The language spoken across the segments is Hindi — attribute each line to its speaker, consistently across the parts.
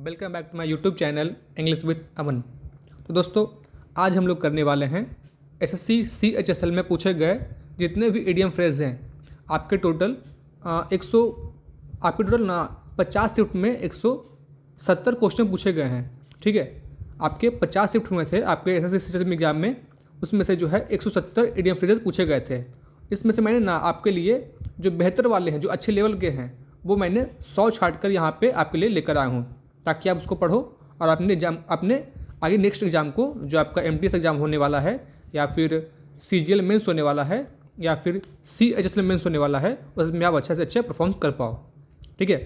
Speaker 1: Welcome back to my YouTube channel English with Aman. तो दोस्तों, आज हम लोग करने वाले हैं एसएससी CHSL में पूछे गए जितने भी इडियम फ्रेज हैं। आपके टोटल 50 शिफ्ट में 170 क्वेश्चन पूछे गए हैं। ठीक है, आपके 50 शिफ्ट हुए थे आपके एसएससी CHSL एग्जाम में, उसमें से जो है 170 इडियम फ्रेजेस पूछे गए थे। इसमें से मैंने ना आपके लिए जो बेहतर वाले हैं, जो अच्छे लेवल के हैं, वो मैंने 100 छाट कर यहाँ पे आपके लिए लेकर आया हूँ, ताकि आप उसको पढ़ो और अपने आगे नेक्स्ट एग्ज़ाम को, जो आपका MTS एग्ज़ाम होने वाला है, या फिर CGL मेंस होने वाला है, या फिर CHSL मेंस होने वाला है, उसमें आप अच्छा से अच्छा परफॉर्म कर पाओ। ठीक है,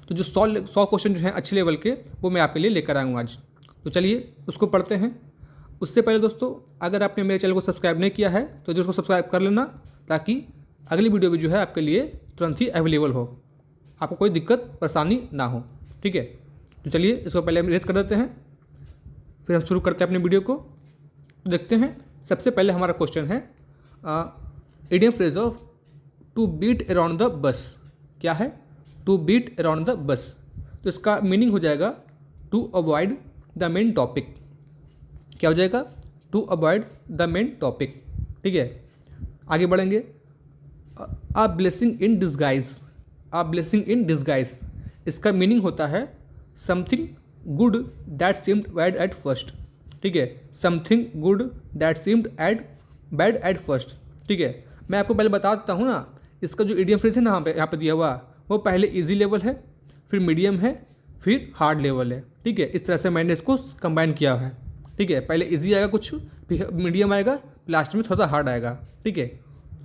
Speaker 1: तो जो 100 क्वेश्चन जो हैं अच्छे लेवल के, वो मैं आपके लिए लेकर आया हूँ आज। तो चलिए उसको पढ़ते हैं। उससे पहले दोस्तों, अगर आपने मेरे चैनल को सब्सक्राइब नहीं किया है तो जो उसको सब्सक्राइब कर लेना, ताकि अगली वीडियो भी जो है आपके लिए तुरंत ही अवेलेबल हो, आपको कोई दिक्कत परेशानी ना हो। ठीक है, तो चलिए इसको पहले हम रेस्ट कर देते हैं, फिर हम शुरू करते हैं अपनी वीडियो को। तो देखते हैं, सबसे पहले हमारा क्वेश्चन है idiom phrase of to beat around the bush. क्या है? टू बीट अराउंड द बस। तो इसका मीनिंग हो जाएगा to avoid the main topic. क्या हो जाएगा? To avoid the main topic. ठीक है, आगे बढ़ेंगे। A blessing in disguise. A blessing in disguise, इसका मीनिंग होता है something good that seemed bad at first. ठीक है, something good that seemed bad at first. ठीक है, मैं आपको पहले बता देता हूँ ना, इसका जो इडियम फ्रेज है ना यहाँ पे दिया हुआ, वो पहले इजी लेवल है, फिर मीडियम है, फिर हार्ड लेवल है। ठीक है, इस तरह से मैंने इसको कंबाइन किया है। ठीक है, पहले इजी आएगा कुछ, फिर मीडियम आएगा, लास्ट में थोड़ा सा हार्ड आएगा। ठीक है,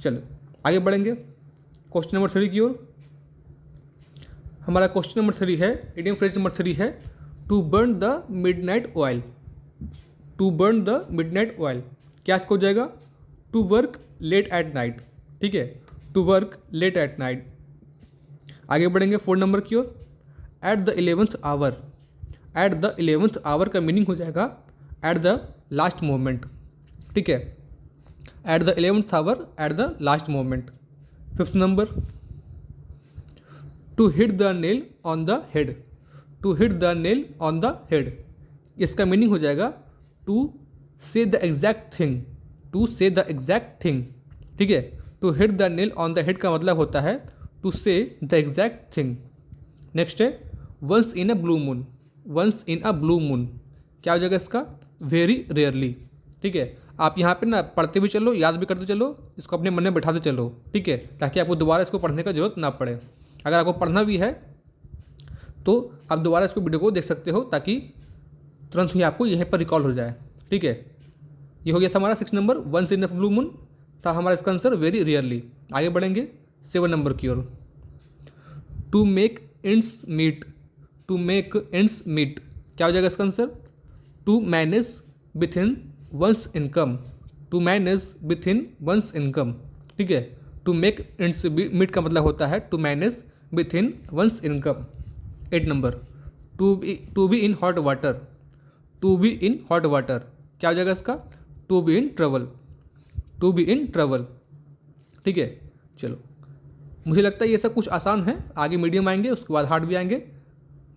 Speaker 1: चलो आगे बढ़ेंगे क्वेश्चन नंबर 3 की ओर। हमारा क्वेश्चन नंबर 3 है, इडियम फ्रेज नंबर 3 है to burn the midnight oil. To burn the midnight oil, क्या इसको हो जाएगा? To work late at night. ठीक है, to work late at night. आगे बढ़ेंगे 4 नंबर की ओर। At the 11th hour. At the 11th hour का मीनिंग हो जाएगा एट द लास्ट मोमेंट। ठीक है, at the 11th hour, at the last moment. 5th number, to hit the nail on the head. To hit the nail on the head, इसका मीनिंग हो जाएगा to say the exact thing. To say the exact thing. ठीक है, to hit the nail on the head का मतलब होता है to say the exact thing. Next है once in a blue moon. Once in a blue moon, क्या हो जाएगा इसका? Very rarely. ठीक है, आप यहाँ पे ना पढ़ते भी चलो, याद भी करते चलो, इसको अपने मन में बैठाते चलो। ठीक है, ताकि आपको दोबारा इसको पढ़ने का जरूरत ना पड़े। अगर आपको पढ़ना भी है तो आप दोबारा इसको वीडियो को देख सकते हो, ताकि तुरंत ही आपको यहीं पर रिकॉल हो जाए। ठीक है, ये हो गया था हमारा 6 number, once in a blue moon था हमारा इसका आंसर, वेरी रेयरली। आगे बढ़ेंगे 7 नंबर की ओर। To make ends meet. To make ends meet, क्या हो जाएगा इसका answer? To manage within one's income. To manage within one's income. ठीक है, टू मेक एंड्स मीट का मतलब होता है to manage within one's income. 8 number, to be in hot water. To be in hot water, क्या हो जाएगा इसका? To be in trouble. To be in trouble. ठीक है, चलो मुझे लगता है ये सब कुछ आसान है, आगे मीडियम आएंगे, उसके बाद हार्ड भी आएंगे।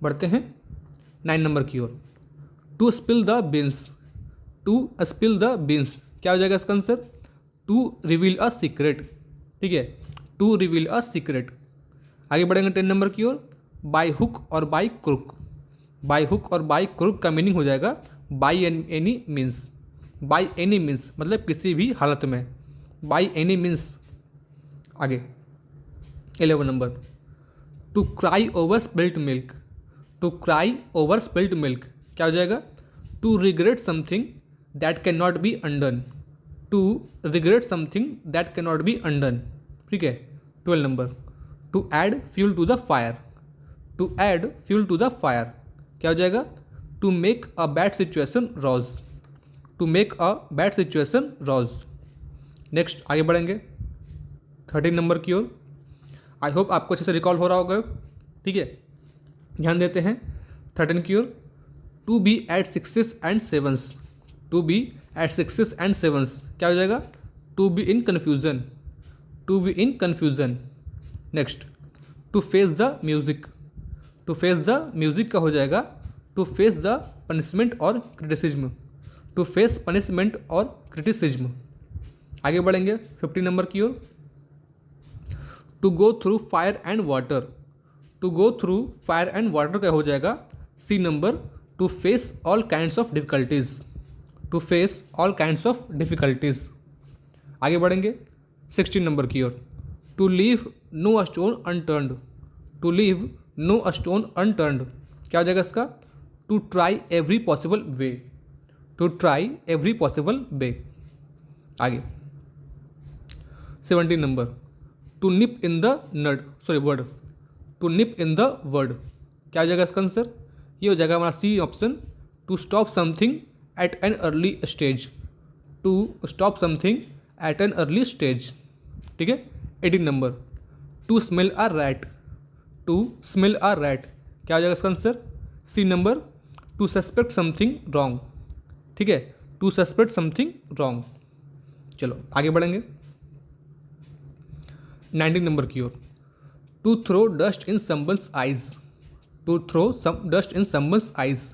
Speaker 1: बढ़ते हैं 9 नंबर की ओर। To spill the beans. To spill the beans, क्या हो जाएगा इसका answer? To reveal a secret. ठीक है, टू रिवील अ सीक्रेट। आगे बढ़ेंगे 10 नंबर की ओर। बाय हुक और बाय क्रुक। बाय हुक और बाय क्रुक का मीनिंग हो जाएगा by any means. By any means मतलब किसी भी हालत में, बाय एनी मीन्स। आगे 11 number, to cry over spilt milk. To cry over spilt milk, क्या हो जाएगा? To regret something that can not be undone. To regret something that can not be undone. ठीक है, 12 number, to add fuel to the fire. To add fuel to the fire, क्या हो जाएगा? To make a bad situation worse. To make a bad situation worse. Next आगे बढ़ेंगे 13 नंबर की ओर। आई होप आपको अच्छे से रिकॉल हो रहा होगा। ठीक है, ध्यान देते हैं 13 की ओर। To be at 6s and 7s। To be at 6s and 7s, क्या हो जाएगा? To be in confusion. To be in confusion. Next, to face the music. To face the music का हो जाएगा टू फेस द पनिशमेंट और क्रिटिसिज्म, टू फेस पनिशमेंट और क्रिटिसिज्म। आगे बढ़ेंगे 50 नंबर की ओर। To go through fire and water, to go through fire and water का हो जाएगा C number to face all kinds of difficulties, to face all kinds of difficulties. आगे बढ़ेंगे 16 नंबर की ओर। To leave no stone unturned, to leave no stone unturned क्या हो जाएगा इसका? To try every possible way, to try every possible way. आगे 17 number. To nip in the word, to nip in the word क्या हो जाएगा इसका आंसर? ये हो जाएगा हमारा C option to stop something at an early stage, to stop something at an early stage. ठीक है। 18 number. To smell a rat, to smell a rat क्या हो जाएगा इसका answer? C number to suspect something wrong. ठीक है, टू सस्पेक्ट समथिंग रॉन्ग। चलो आगे बढ़ेंगे 19 नंबर की ओर। To throw dust in someone's eyes, to throw some dust in someone's eyes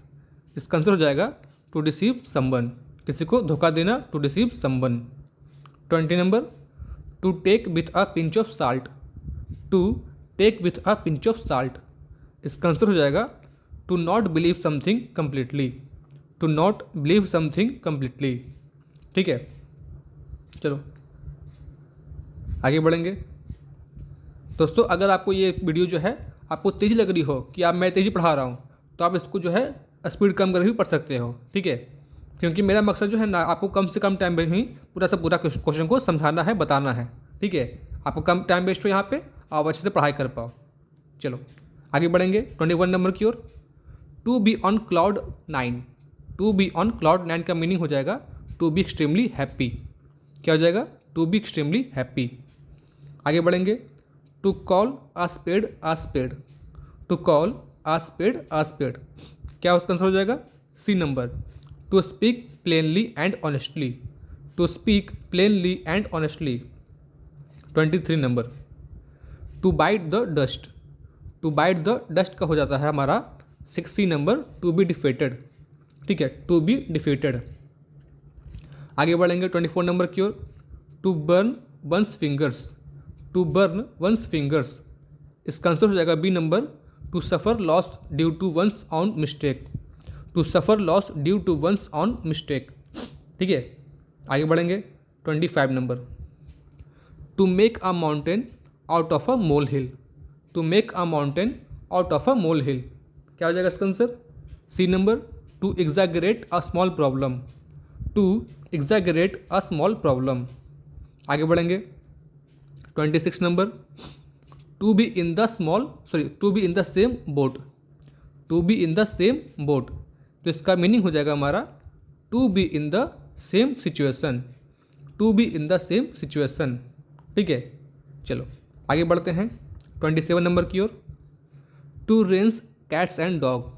Speaker 1: इसका आंसर हो जाएगा टू डिसीव समवन, किसी को धोखा देना, to deceive someone. 20 number. To take with a pinch of salt, to take with a pinch of salt इसका आंसर हो जाएगा to not believe something completely, to not believe something completely. ठीक है, चलो आगे बढ़ेंगे। दोस्तों अगर आपको ये वीडियो जो है आपको तेज़ी लग रही हो कि मैं तेज़ी पढ़ा रहा हूँ तो आप इसको जो है स्पीड कम करके भी पढ़ सकते हो। ठीक है, क्योंकि मेरा मकसद जो है ना आपको कम से कम टाइम में ही पूरा से पूरा क्वेश्चन को समझाना है, बताना है। ठीक है, आपको कम टाइम वेस्ट हो यहाँ पे, आप अच्छे से पढ़ाई कर पाओ। चलो आगे बढ़ेंगे 21 नंबर की ओर। To be on cloud 9, to be on cloud 9 का मीनिंग हो जाएगा टू बी एक्सट्रीमली हैप्पी। क्या हो जाएगा? To be extremely happy. आगे बढ़ेंगे। To call a spade a spade, to call a spade a spade क्या उसका आंसर हो जाएगा? C number to speak plainly and honestly, to speak plainly and honestly. 23 number. To bite the dust, to bite the dust का हो जाता है हमारा 6 नंबर टू बी डिफेटेड। ठीक है, टू बी डिफेटेड। आगे बढ़ेंगे 24 नंबर की ओर। To burn one's fingers, to burn one's fingers इसका आंसर हो जाएगा B number to suffer loss due to one's own mistake, to suffer loss due to one's own mistake. ठीक है, आगे बढ़ेंगे 25 number. To make a mountain out of a molehill, to make a mountain out of a molehill क्या हो जाएगा इसका answer? C number to exaggerate a small problem, to exaggerate a small problem. आगे बढ़ेंगे 26 number. To be in the to be in the same boat, to be in the same boat तो इसका मीनिंग हो जाएगा हमारा to be in the same situation, to be in the same situation. ठीक है, चलो आगे बढ़ते हैं 27 नंबर की ओर। To rains cats and dog,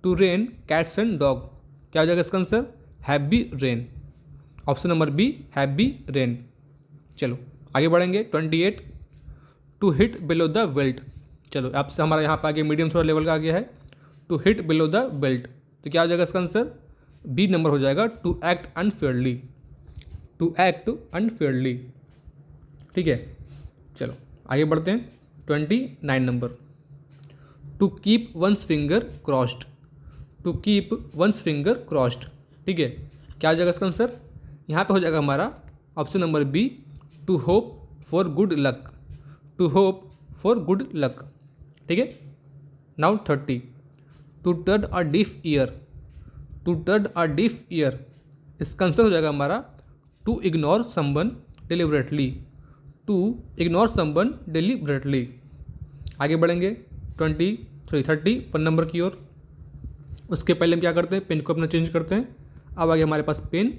Speaker 1: to rain cats and dog क्या हो जाएगा इसका answer? Happy rain. Option number B happy rain. चलो आगे बढ़ेंगे 28। To hit below the belt, चलो आपसे हमारा यहाँ पे आगे मीडियम थोड़ा लेवल का आ गया है। To hit below the belt तो क्या हो जाएगा इसका आंसर? बी नंबर हो जाएगा to act unfairly, to act unfairly. ठीक है, चलो आगे बढ़ते हैं 29 number. To keep one's finger crossed, to keep one's finger crossed ठीक है, क्या हो जाएगा इसका आंसर? यहाँ पे हो जाएगा हमारा option number B to hope for good luck, to hope for good luck. ठीक है, now 30। To turn a deaf ear, to turn a deaf ear इसका आंसर हो जाएगा हमारा to ignore someone deliberately, to ignore someone deliberately. आगे बढ़ेंगे 31 नंबर की ओर। उसके पहले हम क्या करते हैं? पेन को अपना चेंज करते हैं। अब आ गया हमारे पास पेन,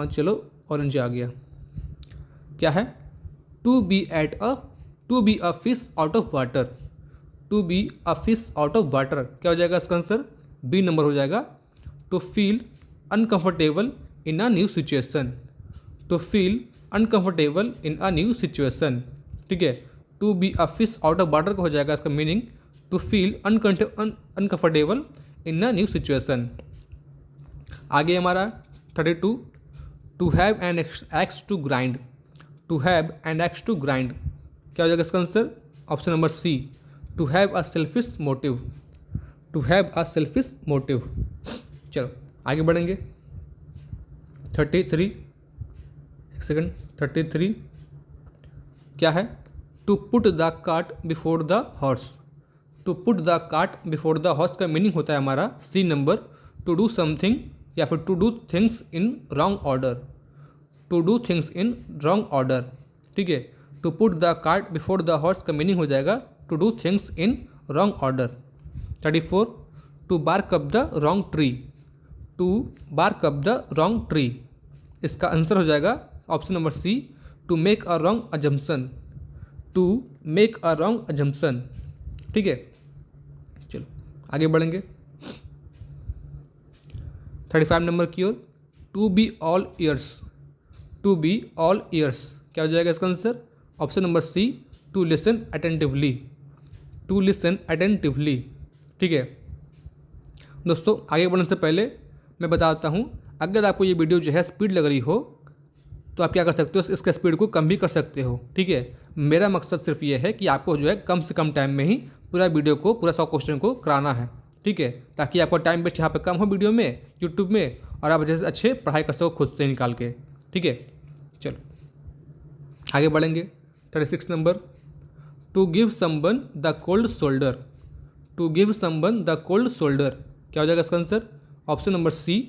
Speaker 1: चलो ऑरेंज आ गया। क्या है? To be a fish out of water, to be a fish out of water क्या हो जाएगा इसका आंसर? बी नंबर हो जाएगा to feel uncomfortable in a new situation, to feel uncomfortable in a new situation. ठीक है, to be a fish out of water का हो जाएगा इसका meaning to feel uncomfortable in a new situation. आगे हमारा 32, to have an axe to grind. To have an axe to grind क्या हो जाएगा इसका answer? Option number C, to have a selfish motive. To have a selfish motive. चलो आगे बढ़ेंगे। 33, एक सेकंड, 33 क्या है? To put the cart before the horse. To put the cart before the horse का मीनिंग होता है हमारा C number, to do something या फिर to do things in wrong order. To do things in wrong order, ठीक है। To put the cart before the horse का मीनिंग हो जाएगा to do things in wrong order. 34, to bark up the wrong tree. To bark up the wrong tree, इसका आंसर हो जाएगा option number C, to make a wrong assumption. To make a wrong assumption, ठीक है। चलो आगे बढ़ेंगे। 35 नंबर की ओर, to be all ears. To be all ears क्या हो जाएगा इसका answer? Option number C, to listen attentively. To listen attentively, ठीक है। दोस्तों आगे बढ़ने से पहले मैं बताता हूँ, अगर आपको ये वीडियो जो है स्पीड लग रही हो तो आप क्या कर सकते हो, इसका स्पीड को कम भी कर सकते हो, ठीक है। मेरा मकसद सिर्फ ये है कि आपको जो है कम से कम टाइम में ही पूरा वीडियो को, पूरा 100 क्वेश्चन को कराना है, ठीक है, ताकि आपका टाइम वेस्ट यहाँ पे कम हो वीडियो में, यूट्यूब में, और आप जैसे अच्छे पढ़ाई कर सको खुद से निकाल के, ठीक है। चलो आगे बढ़ेंगे। 36 number, to give someone the cold shoulder. To give someone the cold shoulder क्या हो जाएगा इसका answer? Option number C,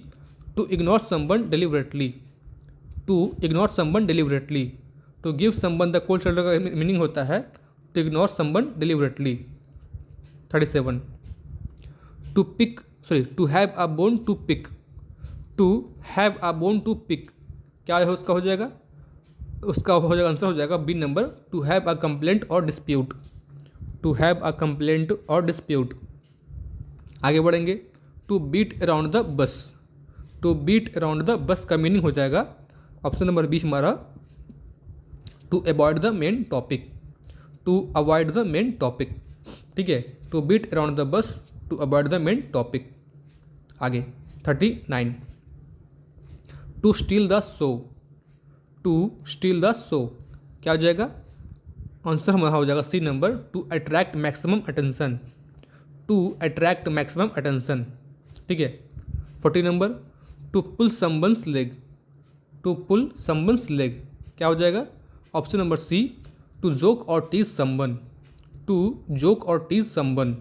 Speaker 1: to ignore someone deliberately. To ignore someone deliberately, to give someone the cold shoulder का मीनिंग होता है to ignore someone deliberately. 37, to pick, sorry, to have a bone to pick. To have a bone to pick क्या है उसका हो जाएगा? उसका हो जाएगा आंसर हो जाएगा B number, to have a complaint or dispute. To have a complaint or dispute. आगे बढ़ेंगे। To beat around the bush. To beat around the bush का मीनिंग हो जाएगा ऑप्शन नंबर बी हमारा, to avoid the main topic. To avoid the main topic, ठीक है। To beat around the bush, to avoid the main topic. आगे 39, to steal the show. To steal the show क्या हो जाएगा? आंसर हमारा हो जाएगा C number, to attract maximum attention. To attract maximum attention, ठीक है। 40 number, to pull someone's leg. To pull someone's leg क्या हो जाएगा? Option number C, to joke और टीज समवन। टू जोक और टीज समवन,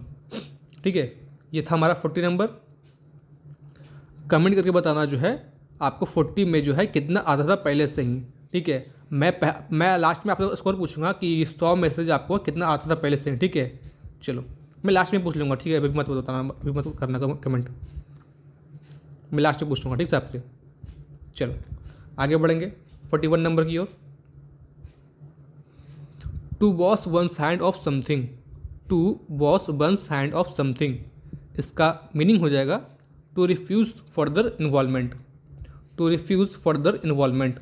Speaker 1: ठीक है। ये था हमारा 40 नंबर। कमेंट करके बताना जो है आपको 40 में जो है कितना आता था पहले से ही, ठीक है। मैं लास्ट में आपसे स्कोर पूछूंगा कि 100 में से आपको कितना आता था पहले से ही, ठीक है। चलो मैं लास्ट में पूछ लूँगा, ठीक है। अभी मत बताना, अभी मत करना कमेंट, मैं लास्ट में पूछ लूँगा, ठीक है आपसे। चलो आगे बढ़ेंगे 41 नंबर की ओर। To wash one's hand off something. To wash one's hand off something इसका मीनिंग हो जाएगा to refuse further involvement. To refuse further involvement,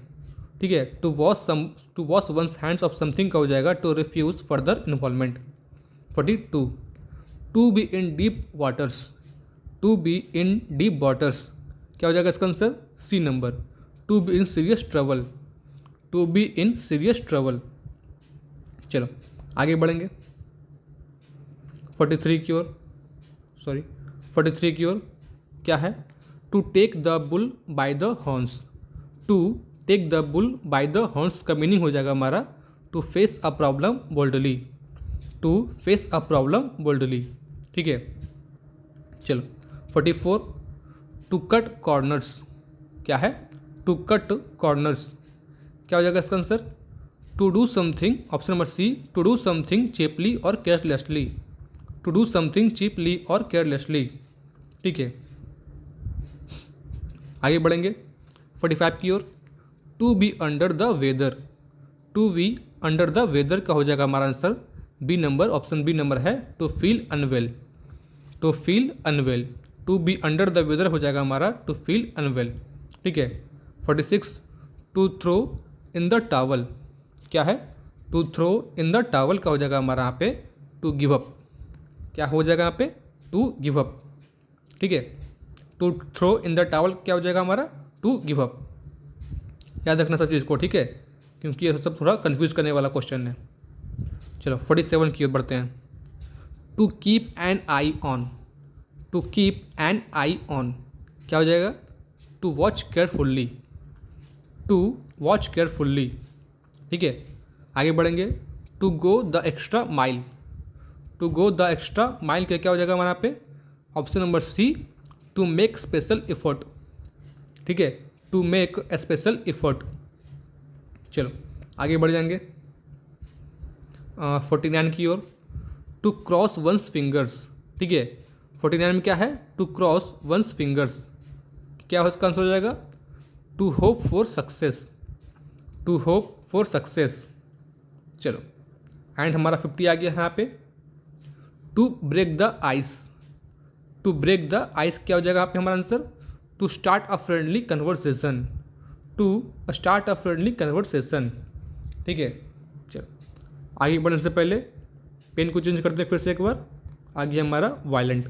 Speaker 1: ठीक है। To wash one's hands off something का हो जाएगा to refuse further involvement. 42, to be in deep waters. To be in deep waters क्या हो जाएगा इसका answer? C number, to be in serious trouble. To be in serious trouble. चलो आगे बढ़ेंगे 43 की ओर, सॉरी 43 की ओर क्या है? To take the bull by the horns. To take the bull by the horns का मीनिंग हो जाएगा हमारा to face a problem boldly. To face a problem boldly, ठीक है। चलो 44, टू कट कॉर्नर्स क्या है? टू कट कॉर्नर्स क्या हो जाएगा इसका answer? To do something, option number C, to do something cheaply or carelessly. To do something cheaply or carelessly, ठीक है। आगे बढ़ेंगे 45 की ओर। To be under the weather. To be under the weather का हो जाएगा हमारा answer B number, option B number है to feel unwell. To feel unwell, to be under the weather हो जाएगा हमारा टू फील अनवेल, ठीक है। 46, to throw in the towel क्या है? To throw in the towel का हो जाएगा हमारा यहाँ पे टू गिव अप। क्या हो जाएगा यहाँ पे, टू गिव अप, ठीक है। To throw in the towel क्या हो जाएगा हमारा, टू गिव अप। याद रखना सब चीज़ को, ठीक है, क्योंकि ये सब थोड़ा कंफ्यूज करने वाला क्वेश्चन है। चलो 47 की ओर बढ़ते हैं। To keep an eye on, to keep an eye on क्या हो जाएगा, to watch carefully, to watch carefully, ठीक है। आगे बढ़ेंगे। To go the extra mile, to go the extra mile क्या हो जाएगा हमारा यहाँ पे, option number C, to make special effort, ठीक है, to make a special effort. चलो आगे बढ़ जाएंगे 49 की ओर। टू क्रॉस वंस फिंगर्स, ठीक है, 49 में क्या है, टू क्रॉस वंस फिंगर्स क्या हो, इसका आंसर हो जाएगा to hope for success, to hope for success. चलो एंड हमारा 50 आ गया यहाँ पे। To break the ice, to break the ice क्या हो जाएगा यहाँ पे हमारा answer, to start a friendly conversation, to start a friendly conversation, ठीक है। चलो आगे बढ़ने से पहले पेन को चेंज करते हैं फिर से एक बार। आगे हमारा वायलेंट।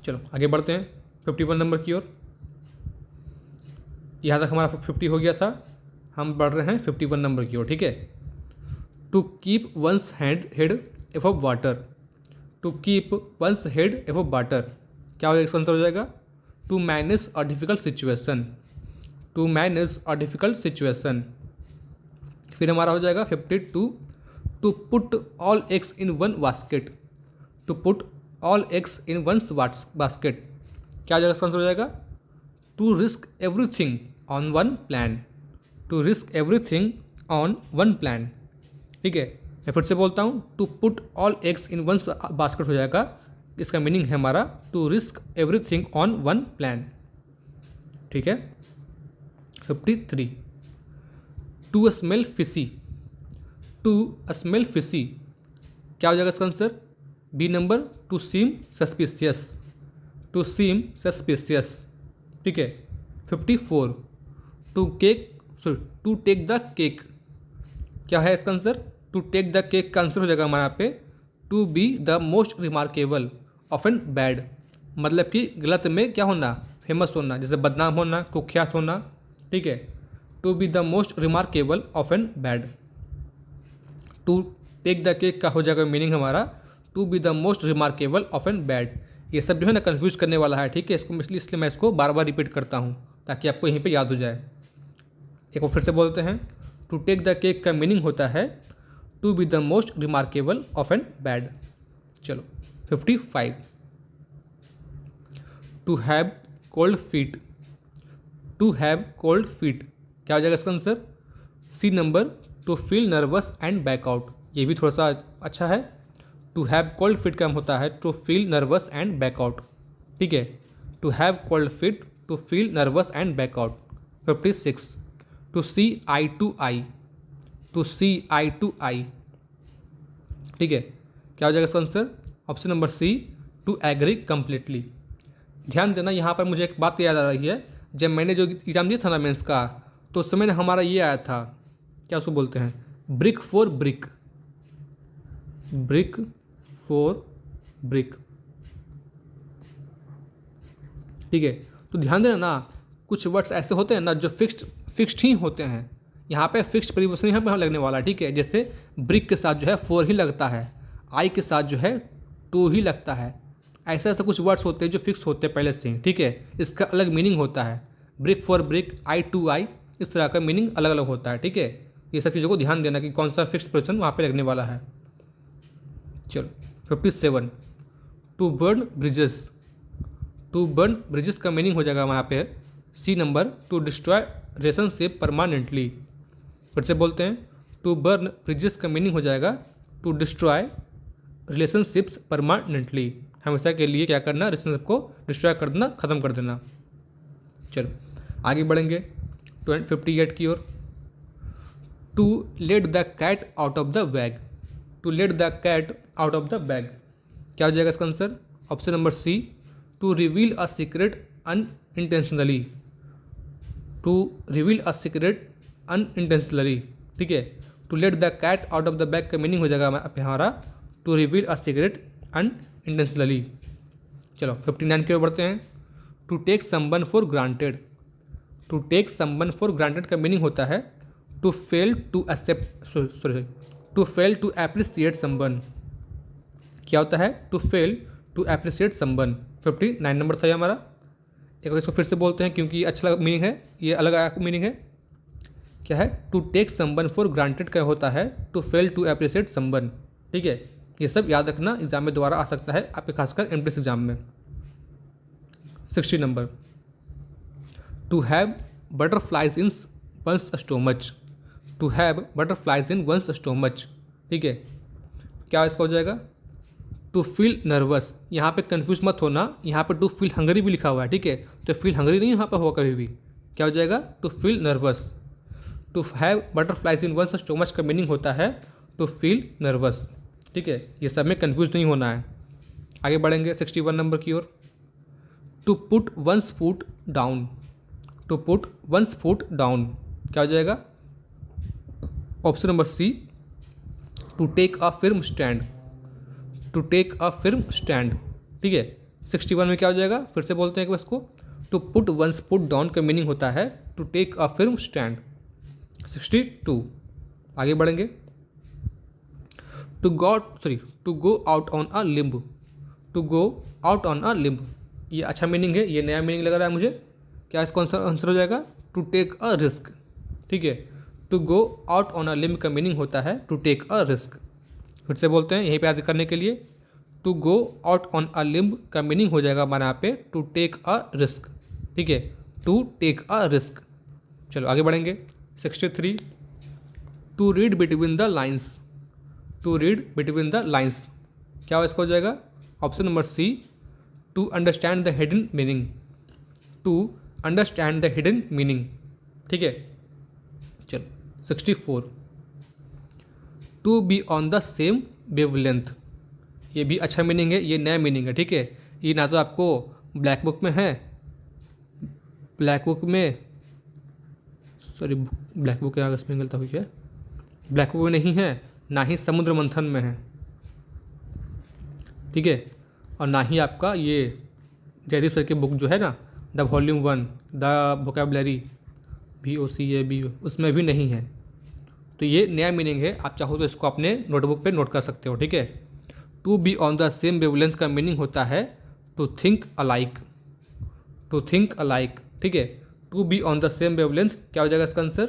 Speaker 1: चलो आगे बढ़ते हैं 51 नंबर की ओर। यहाँ तक हमारा 50 हो गया था, हम बढ़ रहे हैं 51 नंबर की ओर, ठीक है। To keep one's head above water, to keep one's head above water क्या हो जाएगा, इसका आंसर हो जाएगा to manage a difficult situation, to manage a difficult situation. फिर हमारा हो जाएगा 52। To put all eggs in one basket, to put all eggs in one basket क्या हो जाएगा, इसका आंसर हो जाएगा to risk everything on one plan, to risk everything on one plan, ठीक है। मैं फिर से बोलता हूँ, to put all eggs in one basket हो जाएगा, इसका मीनिंग है हमारा to risk everything on one plan, ठीक है। 53। To smell fishy, to smell fishy क्या हो जाएगा इसका answer, B number, to seem suspicious, to seem suspicious, ठीक है। 54। टू टेक द केक क्या है इसका answer, to take the cake का आंसर हो जाएगा हमारा यहाँ पे to be the most remarkable of an bad, मतलब कि गलत में क्या होना, फेमस होना, जैसे बदनाम होना, कुख्यात होना, ठीक है। To be the most remarkable of an bad. To take the cake का हो जाएगा मीनिंग हमारा to be the most remarkable of an bad. ये सब जो है ना कन्फ्यूज करने वाला है, ठीक है, इसको इसलिए मैं इसको बार बार रिपीट करता हूँ ताकि आपको यहीं पे याद हो जाए। एक बार फिर से बोलते हैं, टू टेक द केक का मीनिंग होता है to be the most remarkable of an bad. चलो 55। To have cold feet, to have cold feet क्या हो जाएगा इसका answer, C number, to feel nervous and back out. ये भी थोड़ा सा अच्छा है। टू हैव कोल्ड फीट का होता है to feel nervous and back out, ठीक है। To have cold feet, to feel nervous and back out. 56। To see eye to eye, to see eye to eye, ठीक है। क्या हो जाएगा इसका answer, option number C, to agree completely. ध्यान देना, यहाँ पर मुझे एक बात याद आ रही है, जब मैंने जो एग्ज़ाम दिया था ना मेंस का, तो उस समय हमारा ये आया था, क्या उसको बोलते हैं, brick for brick, brick for brick, ठीक है। तो ध्यान देना ना, कुछ वर्ड्स ऐसे होते हैं ना जो फिक्स्ड ही होते हैं, यहाँ पे फिक्स्ड प्रीपोजिशन यहाँ पे लगने वाला है, ठीक है। जैसे ब्रिक के साथ जो है 4 ही लगता है, आई के साथ जो है 2 ही लगता है। ऐसे ऐसे कुछ वर्ड्स होते हैं जो फिक्स होते हैं पहले से ही, ठीक है। इसका अलग मीनिंग होता है, brick for brick, eye to eye, इस तरह का मीनिंग अलग अलग होता है, ठीक है। ये सब चीज़ों को ध्यान देना कि कौन सा फिक्स्ड प्रीपोजिशन वहाँ पे लगने वाला है। चलो 57। To burn bridges, to burn bridges का मीनिंग हो जाएगा वहाँ पे C number, to destroy relationship permanently. फिर से बोलते हैं, टू बर्न ब्रिजेस का मीनिंग हो जाएगा टू डिस्ट्रॉय रिलेशनशिप्स परमानेंटली, हमेशा के लिए क्या करना, रिलेशनशिप को डिस्ट्रॉय कर देना, ख़त्म कर देना। चलो आगे बढ़ेंगे 58 की ओर। To let the cat out of the bag, to let the cat out of the bag क्या हो जाएगा इसका answer, option number C, to reveal a secret unintentionally, to reveal a secret unintentionally, ठीक है। To let the cat out of the bag का मीनिंग हो जाएगा हमारा to reveal a secret unintentionally. चलो 59 की ओर बढ़ते हैं। To take someone for granted. To take someone for granted का मीनिंग होता है to fail to accept sorry to fail to appreciate someone. क्या होता है? To fail to appreciate someone. 59 number था ये हमारा। एक बार इसको फिर से बोलते हैं क्योंकि अच्छा मीनिंग है, ये अलग मीनिंग है। क्या है? To take someone for granted का होता है to fail to appreciate someone. ठीक है, ये सब याद रखना, एग्जाम में दोबारा आ सकता है आपके, खासकर एमटीएस एग्जाम में। 60 number. To have butterflies in one's stomach. To have butterflies in one's stomach. ठीक है, क्या इसका हो जाएगा? To feel nervous. यहाँ पे कंफ्यूज मत होना, यहाँ पे टू फील हंगरी भी लिखा हुआ है। ठीक है, तो फील हंगरी नहीं यहाँ पे होगा कभी भी। क्या हो जाएगा? To feel nervous. To have butterflies in one's stomach का मीनिंग होता है टू फील नर्वस। ठीक है, ये सब में कंफ्यूज नहीं होना है। आगे बढ़ेंगे 61 नंबर की ओर। To put one's foot down. To put one's foot down क्या हो जाएगा? Option number C, to take a firm stand. To take a firm stand. ठीक है, 61 में क्या हो जाएगा? फिर से बोलते हैं कि इसको, to put one's foot down का मीनिंग होता है to take a firm stand. 62 आगे बढ़ेंगे। To go out on a limb. To go out on a limb, ये अच्छा मीनिंग है, ये नया मीनिंग लग रहा है मुझे। क्या इसका आंसर हो जाएगा? To take a risk. ठीक है, to go out on a limb का मीनिंग होता है टू टेक अ रिस्क। फिर से बोलते हैं यहीं पे याद करने के लिए, to go out on a limb का मीनिंग हो जाएगा हमारे यहाँ पे टू टेक अ रिस्क। ठीक है, टू टेक अ रिस्क। चलो आगे बढ़ेंगे 63। To read between the lines. To read between the lines क्या इसका हो जाएगा? Option number C, to understand the hidden meaning. To understand the hidden meaning. ठीक है, चलो 64। To be on the same wavelength, ये भी अच्छा मीनिंग है, ये नया मीनिंग है। ठीक है, ये ना तो आपको ब्लैक बुक में है, ब्लैक बुक में सॉरी ब्लैक बुक के इसमें गलता हुई है, ब्लैक बुक में नहीं है, ना ही समुद्र मंथन में है। ठीक है, और ना ही आपका ये जयदीप सर की बुक जो है ना, the volume 1 the vocabulary VOCAB, उसमें भी नहीं है। तो ये नया मीनिंग है, आप चाहो तो इसको अपने नोटबुक पे नोट कर सकते हो। ठीक है, to be on the same wavelength का मीनिंग होता है to think alike. To think alike. ठीक है, to be on the same wavelength क्या हो जाएगा इसका आंसर?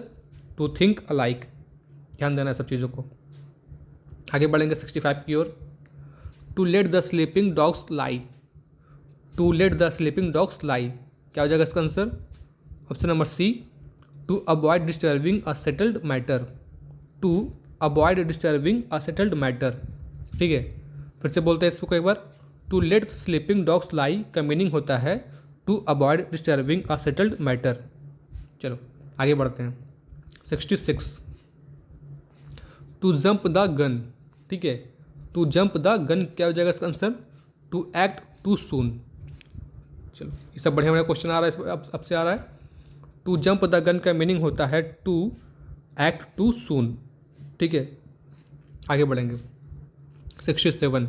Speaker 1: To think alike. ध्यान देना है सब चीज़ों को। आगे बढ़ेंगे 65 की ओर। To let the sleeping dogs lie. To let the sleeping dogs lie क्या हो जाएगा इसका answer? Option number C, to avoid disturbing a settled matter. To avoid disturbing a settled matter. ठीक है, फिर से बोलते हैं इसको एक बार। To let sleeping dogs lie का मीनिंग होता है to avoid disturbing a settled matter. चलो आगे बढ़ते हैं 66। To jump the gun. ठीक है, टू जंप द गन क्या हो जाएगा इसका answer? To act too soon. चलो ये सब बढ़िया बढ़िया क्वेश्चन आ रहा है, अब से आ रहा है। टू जंप द गन का मीनिंग होता है टू एक्ट टू सून। ठीक है, आगे बढ़ेंगे 67।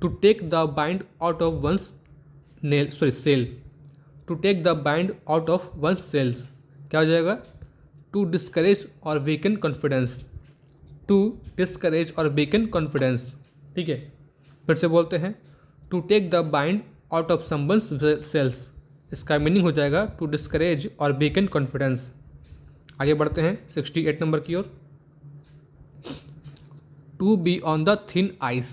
Speaker 1: To take the wind out of one's sail. To take the wind out of one's sails क्या हो जाएगा? To discourage or weaken confidence. To discourage or weaken confidence. ठीक है, फिर से बोलते हैं, to take the wind out of someone's sails, इसका मीनिंग हो जाएगा to discourage or weaken confidence. आगे बढ़ते हैं 68 नंबर की ओर। To be on the thin ice.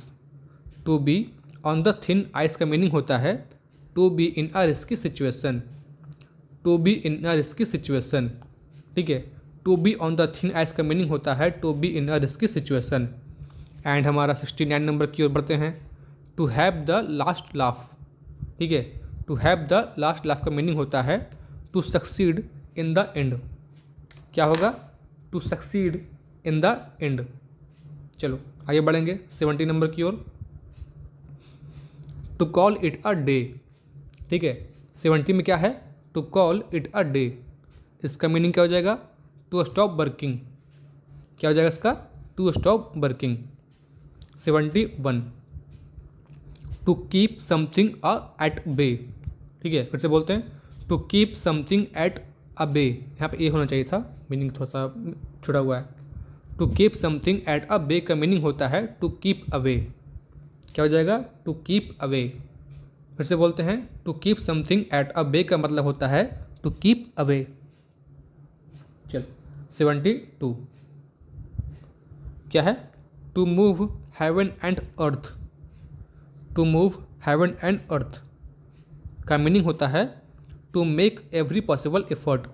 Speaker 1: To be on the thin ice का मीनिंग होता है to be in a risky situation. To be in a risky situation. ठीक है, to be on the thin ice का मीनिंग होता है to be in a risky situation. And हमारा 69 नंबर की ओर बढ़ते हैं। To have the last laugh. To है, टू हैव द लास्ट लाफ का मीनिंग होता है to succeed in the end. क्या होगा? To succeed in the end. चलो आगे बढ़ेंगे 70 नंबर की ओर। To call it a day. ठीक है, 70 में क्या है? To call it a day, इसका मीनिंग क्या हो जाएगा? To stop working. क्या हो जाएगा इसका? To stop working. 71, to keep something at bay. ठीक है, फिर से बोलते हैं, to keep something at a bay. यहाँ पे ए होना चाहिए था, मीनिंग थोड़ा सा छुड़ा हुआ है। To keep something at a bay का मीनिंग होता है टू कीप अवे। क्या हो जाएगा? To keep away. फिर से बोलते हैं, to keep something at a bay का मतलब होता है टू कीप अवे। चल 72 क्या है? To move heaven and earth. To move heaven and earth का मीनिंग होता है to make every possible effort.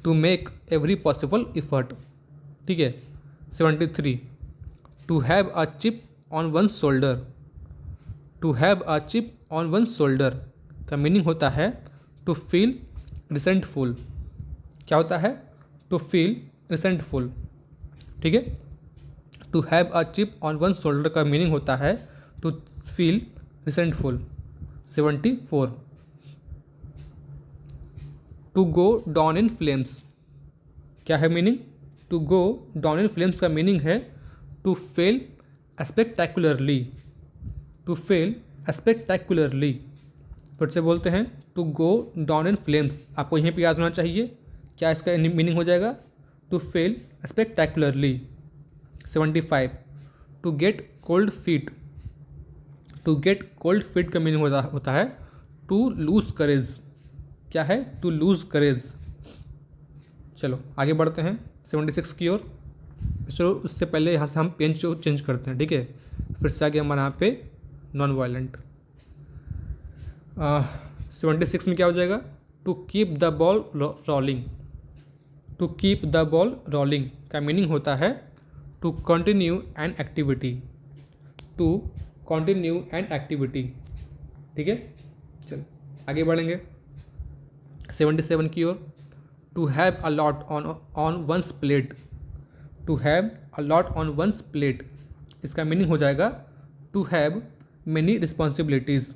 Speaker 1: To make every possible effort. ठीक है। 73 to have a chip on one shoulder. To have a chip on one shoulder का मीनिंग होता है टू फील रिसेंटफुल। क्या होता है? To feel resentful. ठीक है। To have a chip on one shoulder का मीनिंग होता है to feel resentful. 74 to go down in flames. क्या है meaning? To go down in flames का मीनिंग है to fail spectacularly. To fail spectacularly. फिर से बोलते हैं, to go down in flames. आपको यहीं पे याद होना चाहिए। क्या इसका मीनिंग हो जाएगा? To fail spectacularly. 75 to get cold feet. To get cold feet का मीनिंग होता है टू लूज करेज। क्या है? To lose courage. चलो आगे बढ़ते हैं 76 की ओर। चलो उससे पहले यहाँ से हम पेन चेंज करते हैं। ठीक है, फिर से आगे हमारे यहाँ पे नॉन वायलेंट। 76 में क्या हो जाएगा? To keep the ball rolling. To keep the ball rolling का मीनिंग होता है to continue an activity. To continue an activity. ठीक है, चलो आगे बढ़ेंगे 77 की ओर। To have a lot on one's plate. To have a lot on one's plate इसका मीनिंग हो जाएगा to have many responsibilities.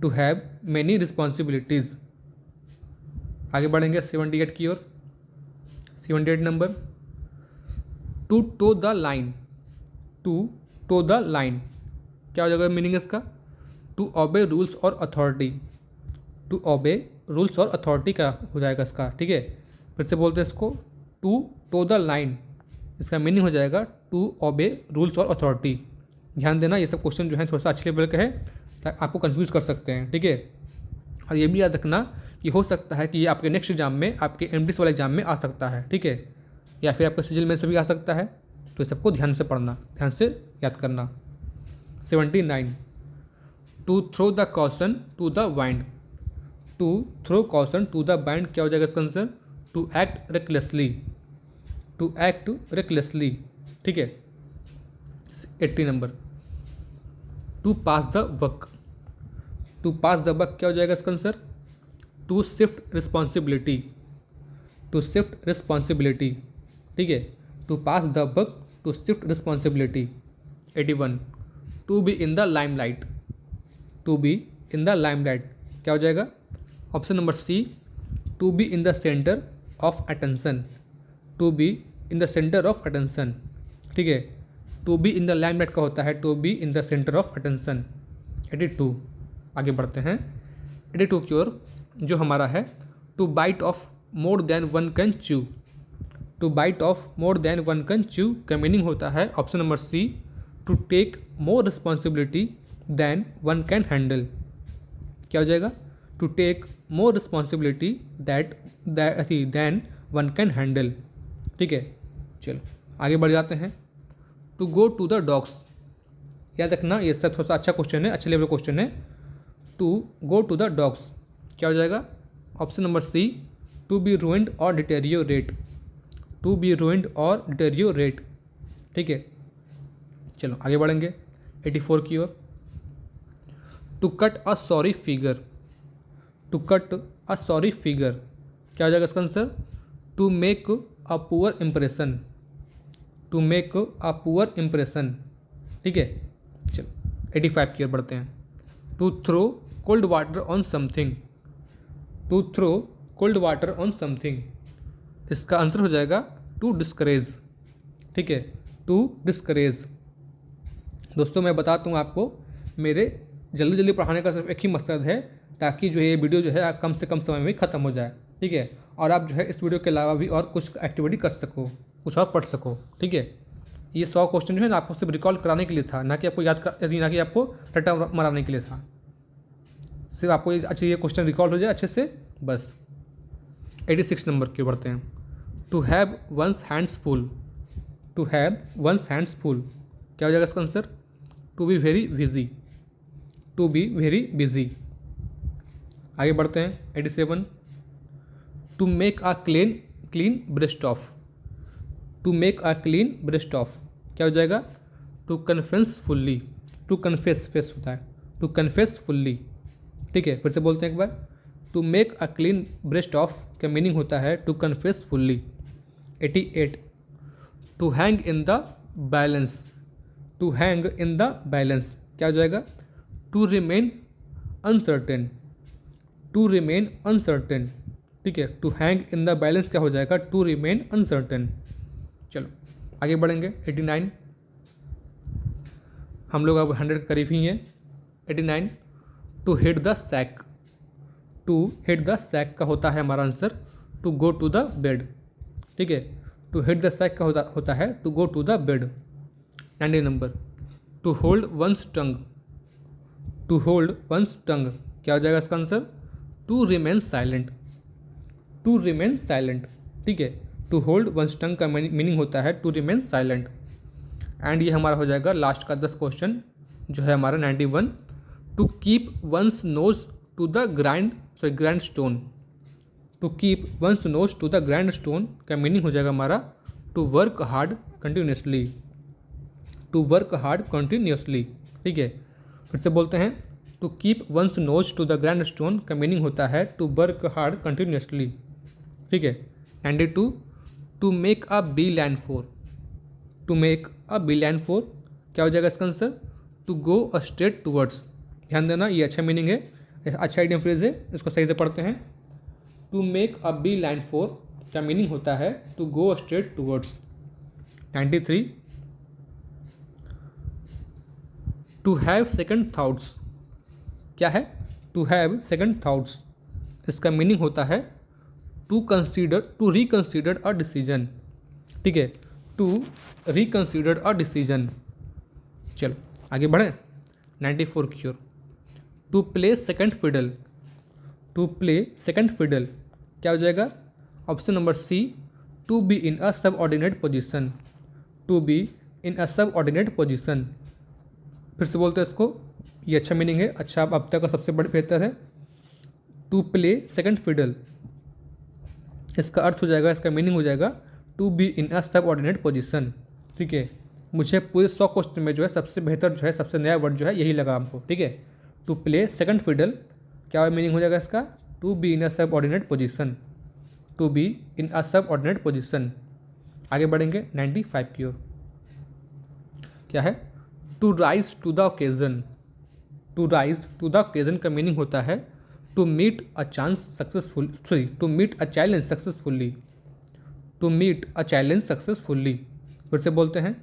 Speaker 1: To have many responsibilities. आगे बढ़ेंगे 78 की ओर। 78 number. To toe the line. To toe the line क्या हो जाएगा मीनिंग इसका? टू ओबे रूल्स और अथॉरिटी। टू ओबे रूल्स और अथॉरिटी का हो जाएगा इसका। ठीक है, फिर से बोलते हैं इसको, टू टो द लाइन इसका मीनिंग हो जाएगा टू ओबे रूल्स और अथॉरिटी। ध्यान देना, ये सब क्वेश्चन जो है थोड़ा सा अच्छे लेवल का है, आपको कंफ्यूज कर सकते हैं। ठीक है, और ये भी याद रखना कि हो सकता है कि ये आपके नेक्स्ट एग्जाम में, आपके एमडीएस वाले एग्जाम में आ सकता है। ठीक है, या फिर आपके सिजिल में से भी आ सकता है। तो सबको ध्यान से पढ़ना, ध्यान से याद करना। 79 to throw the caution to the wind. To throw caution to the wind क्या हो जाएगा इसका answer? To act recklessly. To act recklessly. ठीक है। 80 number. To pass the buck. To pass the buck क्या हो जाएगा इसका answer? To shift responsibility. To shift responsibility. ठीक है, to pass the buck to shift responsibility. 81 to be in the limelight. To be in the limelight क्या हो जाएगा? Option number C, to be in the centre of attention. To be in the centre of attention. ठीक है, to be in the limelight का होता है to be in the centre of attention. 82 आगे बढ़ते हैं 82 की ओर, जो हमारा है to bite off more than one can chew. To bite off more than one can chew का मीनिंग होता है option number C, to take more responsibility than one can handle. क्या हो जाएगा? To take more responsibility than one can handle. ठीक है, चलो आगे बढ़ जाते हैं। To go to the dogs याद रखना, ये सब थोड़ा सा अच्छा क्वेश्चन है, अच्छे लेवल क्वेश्चन है। To go to the dogs क्या हो जाएगा? Option number C, to be ruined or deteriorate. To be ruined or deteriorate. ठीक है, चलो आगे बढ़ेंगे 84 की ओर। To cut a sorry figure. To cut a sorry figure क्या हो जाएगा इसका answer? To make a poor impression. To make a poor impression. ठीक है, चलो 85 की ओर बढ़ते हैं। To throw cold water on something. To throw cold water on something इसका आंसर हो जाएगा टू डिस्करेज। ठीक है, टू डिस्करेज। दोस्तों मैं बताता हूँ आपको, मेरे जल्दी जल्दी पढ़ाने का सिर्फ एक ही मकसद है, ताकि जो है ये वीडियो जो है कम से कम समय में ख़त्म हो जाए, ठीक है। और आप जो है इस वीडियो के अलावा भी और कुछ एक्टिविटी कर सको, कुछ और पढ़ सको, ठीक है। ये 100 क्वेश्चन जो है ना आपको सिर्फ रिकॉल कराने के लिए था, ना कि आपको ना कि आपको रट्टा मराने के लिए था। सिर्फ आपको अच्छे ये क्वेश्चन रिकॉल हो जाए अच्छे से, बस। 86 नंबर की बढ़ते हैं। To have one's hands full, to have one's hands full क्या हो जाएगा इसका answer? To be very busy, to be very busy. आगे बढ़ते हैं। 87, to make a clean breast of, to make a clean breast of क्या हो जाएगा? To confess fully, to confess face होता है, टू कन्फेस फुल्ली, ठीक है। फिर से बोलते हैं एक बार। To make a clean breast of का मीनिंग होता है to confess fully. 88, to hang in the balance, to hang in the balance क्या हो जाएगा? To remain uncertain, to remain uncertain, ठीक है। To hang in the balance क्या हो जाएगा? To remain uncertain. चलो आगे बढ़ेंगे। 89, हम लोग अब 100 के करीब ही हैं। 89, to hit the sack, to hit the sack का होता है हमारा answer to go to the bed, ठीक है। टू हिट द सैक का होता है to go to the bed. 90 number, to hold one's tongue, to hold one's tongue क्या हो जाएगा इसका answer? To remain silent, to remain silent, ठीक है। टू होल्ड वंस टंग का मीनिंग होता है टू रिमेन साइलेंट। एंड ये हमारा हो जाएगा लास्ट का 10 क्वेश्चन जो है हमारा 91, to keep one's nose to the grindstone, to keep one's nose to the grindstone का मीनिंग हो जाएगा हमारा to work hard continuously, to work hard continuously, ठीक है। फिर से बोलते हैं। To keep one's nose to the grindstone का मीनिंग होता है टू वर्क हार्ड कंटिन्यूसली, ठीक है। 92, to make a beeline for, to make a beeline for क्या हो जाएगा इसका answer? To go a straight towards. ध्यान देना, ये अच्छा मीनिंग है, अच्छा आइडियम फ्रेज है, इसको सही से पढ़ते हैं। To make a beeline for का मीनिंग होता है to go straight towards. 93, to have second thoughts क्या है? टू हैव सेकंड थाउट्स इसका मीनिंग होता है to consider, to reconsider a decision, ठीक है। To reconsider a decision. चलो आगे बढ़ें। 94 की ओर। To play second fiddle, to play second fiddle क्या हो जाएगा? Option number C, to be in a subordinate position, to be in a subordinate position. फिर से बोलते हैं इसको, ये अच्छा मीनिंग है, अच्छा अब तक का सबसे बेहतर है। टू प्ले सेकंड फिडल इसका अर्थ हो जाएगा, इसका मीनिंग हो जाएगा to be in a subordinate position, ठीक है। मुझे पूरे 100 क्वेश्चन में जो है सबसे बेहतर जो है, सबसे नया वर्ड जो है यही लगा हमको, ठीक है। टू प्ले सेकंड फिडल क्या मीनिंग हो जाएगा इसका? To be in a subordinate position, to be in a subordinate position. आगे बढ़ेंगे 95 की ओर। क्या है? To rise to the occasion, to rise to the occasion का मीनिंग होता है to meet a chance successful, sorry to meet a challenge successfully, to meet a challenge successfully. फिर से बोलते हैं।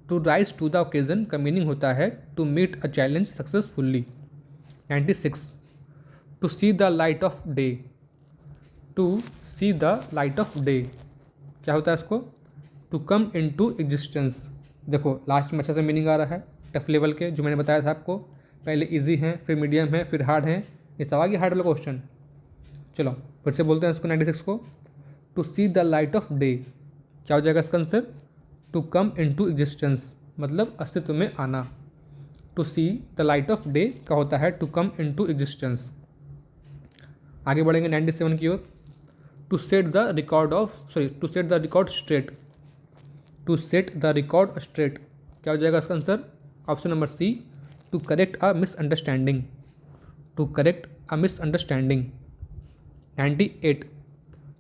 Speaker 1: To rise to the occasion का मीनिंग होता है to meet a challenge successfully. 96, to see the light of day, to see the light of day क्या होता है इसको? To come into existence. देखो लास्ट में अच्छा से मीनिंग आ रहा है, टफ लेवल के जो मैंने बताया था आपको, पहले इजी हैं, फिर मीडियम है, फिर हार्ड है, ये सब आ गया हार्ड वाला क्वेश्चन। चलो फिर से बोलते हैं इसको 96 को। To see the light of day क्या हो जाएगा इसका answer? To come into existence मतलब अस्तित्व में आना। To see the light of day का होता है to come into existence. आगे बढ़ेंगे 97 की ओर। To set the record off, sorry to set the record straight, to set the record straight क्या हो जाएगा इसका answer? Option number C, to correct a misunderstanding, to correct a misunderstanding. 98,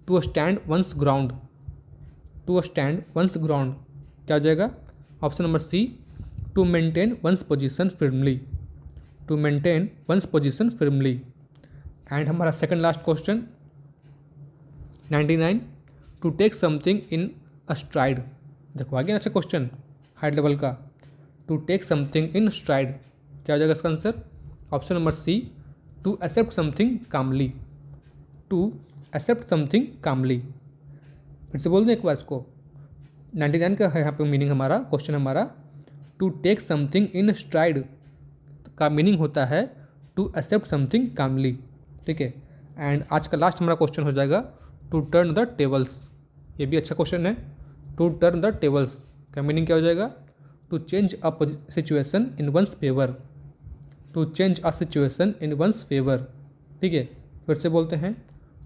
Speaker 1: to stand one's ground, to stand one's ground क्या हो जाएगा? Option number C, to maintain one's position firmly, to maintain one's position firmly. And हमारा second last question 99, to take something in a stride. देखो आगे अच्छा क्वेश्चन हाई लेवल का। To take something in stride, क्या हो जाएगा इसका answer? Option number C, to accept something calmly, to accept something कामली। फिर से बोल दें एक बार इसको, 99 का है यहाँ पे मीनिंग हमारा, क्वेश्चन हमारा to take something in stride का मीनिंग होता है टू एक्सेप्ट समथिंग कामली, ठीक है। एंड आज का लास्ट हमारा क्वेश्चन हो जाएगा टू टर्न द टेबल्स, ये भी अच्छा क्वेश्चन है। टू टर्न द टेबल्स का मीनिंग क्या हो जाएगा? To change a situation in one's favour, to change a situation in one's favour, ठीक है। फिर से बोलते हैं,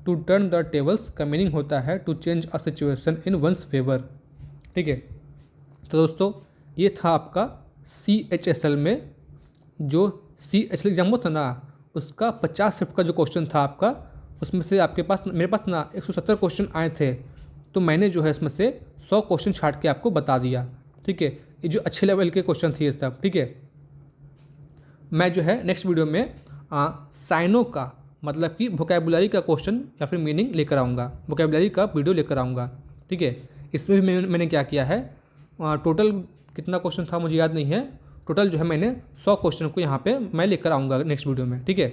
Speaker 1: टू टर्न द टेबल्स का मीनिंग होता है to change a situation in one's favour, ठीक है। तो दोस्तों ये था आपका CHSL में जो CHSL एग्जाम होता ना, उसका 50 शिफ्ट का जो क्वेश्चन था आपका, उसमें से आपके पास, मेरे पास ना 170 क्वेश्चन आए थे, तो मैंने जो है इसमें से 100 क्वेश्चन छाट के आपको बता दिया, ठीक है। ये जो अच्छे लेवल के क्वेश्चन थे ये सब, ठीक है। मैं जो है नेक्स्ट वीडियो में साइनो का मतलब कि वोकैबुलरी का क्वेश्चन या फिर मीनिंग लेकर आऊँगा, वोकैबुलरी का वीडियो लेकर आऊँगा, ठीक है। इसमें भी मैंने क्या किया है, टोटल कितना क्वेश्चन था मुझे याद नहीं है, टोटल जो है मैंने 100 क्वेश्चन को यहाँ पे मैं लेकर आऊँगा नेक्स्ट वीडियो में, ठीक है।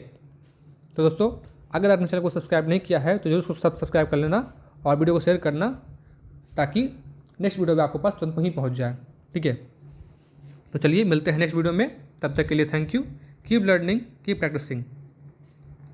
Speaker 1: तो दोस्तों अगर आपने चैनल को सब्सक्राइब नहीं किया है तो जरूर सब्सक्राइब कर लेना और वीडियो को शेयर करना, ताकि नेक्स्ट वीडियो में आपके पास तुरंत वहीं पहुँच जाए, ठीक है। तो चलिए मिलते हैं नेक्स्ट वीडियो में, तब तक के लिए thank you, keep learning, keep practising.